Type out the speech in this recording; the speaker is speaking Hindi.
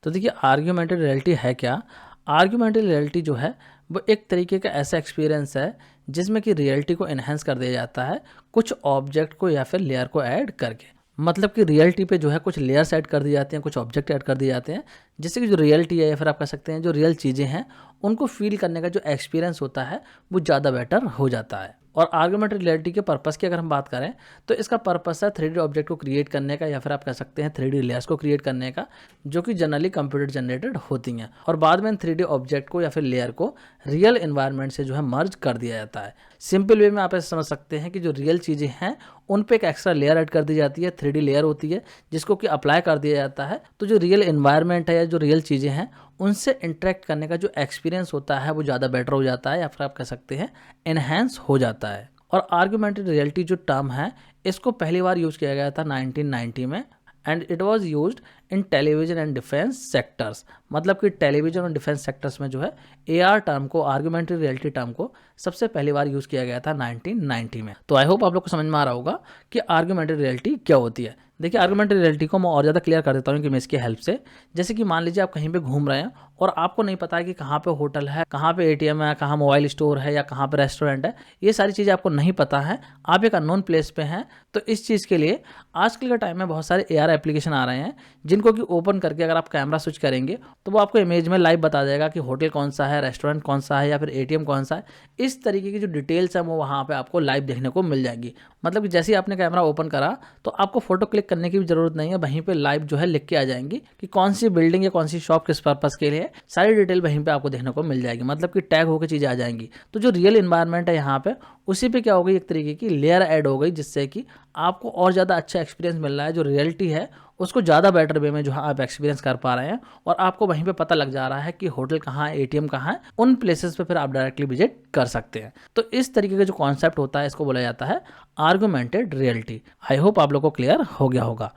तो देखिए आर्ग्यूमेंटेड रियलिटी है क्या? आर्ग्यूमेंटेड रियलिटी जो है वो एक तरीके का ऐसा एक्सपीरियंस है जिसमें कि रियलिटी को इन्हेंस कर दिया जाता है कुछ ऑब्जेक्ट को या फिर लेयर को ऐड करके। मतलब कि रियलिटी पे जो है कुछ लेयर्स ऐड कर दिए जाते हैं, कुछ ऑब्जेक्ट ऐड कर दिए जाते हैं, जिससे कि जो रियलिटी है या फिर आप कह सकते हैं जो रियल चीज़ें हैं उनको फील करने का जो एक्सपीरियंस होता है वो ज़्यादा बेटर हो जाता है। और आर्गुमेंटेड रियलिटी के पर्पस की अगर हम बात करें तो इसका पर्पस है 3D ऑब्जेक्ट को क्रिएट करने का या फिर आप कह सकते हैं 3D लेयर्स को क्रिएट करने का, जो कि जनरली कंप्यूटर जनरेटेड होती हैं और बाद में 3D ऑब्जेक्ट को या फिर लेयर को रियल एनवायरनमेंट से जो है मर्ज कर दिया जाता है। सिंपल वे में आप ऐसे समझ सकते हैं कि जो रियल चीज़ें हैं उन पे एक एक्स्ट्रा लेयर ऐड कर दी जाती है, 3D लेयर होती है जिसको कि अप्लाई कर दिया जाता है। तो जो रियल एनवायरनमेंट है या जो रियल चीज़ें हैं उनसे इंटरेक्ट करने का जो एक्सपीरियंस होता है वो ज़्यादा बेटर हो जाता है या फिर आप कह सकते हैं एनहेंस हो जाता है। और आर्गुमेंटेड रियलिटी जो टर्म है इसको पहली बार यूज किया गया था 1990 में and it was used in television and defence sectors. मतलब कि टेलीविजन और डिफेंस सेक्टर्स में जो है एआर टर्म को, आर्गुमेंटेड रियलिटी टर्म को सबसे पहली बार यूज किया गया था 1990 में। तो आई होप आप लोग को समझ में आ रहा होगा कि आर्गुमेंटेड रियलिटी क्या होती है। देखिए आर्गुमेंटेड रियलिटी को मैं और ज़्यादा क्लियर कर देता हूँ कि मैं इसकी हेल्प से। जैसे कि मान लीजिए आप कहीं पे घूम रहे हैं और आपको नहीं पता है कि कहाँ पे होटल है, कहाँ पे एटीएम है, कहाँ मोबाइल स्टोर है या कहाँ पे रेस्टोरेंट है, ये सारी चीज़ें आपको नहीं पता है, आप एक अननोन प्लेस पे हैं। तो इस चीज़ के लिए आजकल के टाइम में बहुत सारे एआर एप्लीकेशन आ रहे हैं जिनको कि ओपन करके अगर आप कैमरा स्विच करेंगे तो वो आपको इमेज में लाइव बता देगा कि होटल कौन सा है, रेस्टोरेंट कौन सा है या फिर एटीएम कौन सा है। इस तरीके की जो डिटेल्स है वो वहाँ पे आपको लाइव देखने को मिल जाएगी। मतलब कि जैसे ही आपने कैमरा ओपन करा तो आपको फोटो क्लिक करने की भी जरूरत नहीं है, वहीं पे लाइव जो है लिख के आ जाएंगी कि कौन सी बिल्डिंग या कौन सी शॉप किस पर्पस के लिए है, सारी डिटेल वहीं पे आपको देखने को मिल जाएगी। मतलब कि टैग होकर चीज़ें आ जाएंगी। तो जो रियल इन्वायरमेंट है यहाँ पे उसी पे क्या हो गई, एक तरीके की लेयर ऐड हो गई जिससे कि आपको और ज़्यादा अच्छा एक्सपीरियंस मिल रहा है। जो रियलिटी है उसको ज़्यादा बेटर वे में जो है आप एक्सपीरियंस कर पा रहे हैं और आपको वहीं पे पता लग जा रहा है कि होटल कहाँ है, एटीएम कहाँ है। उन प्लेसेस पे फिर आप डायरेक्टली विजिट कर सकते हैं। तो इस तरीके का जो कॉन्सेप्ट होता है इसको बोला जाता है आर्गुमेंटेड रियलिटी। आई होप आप लोग को क्लियर हो गया होगा।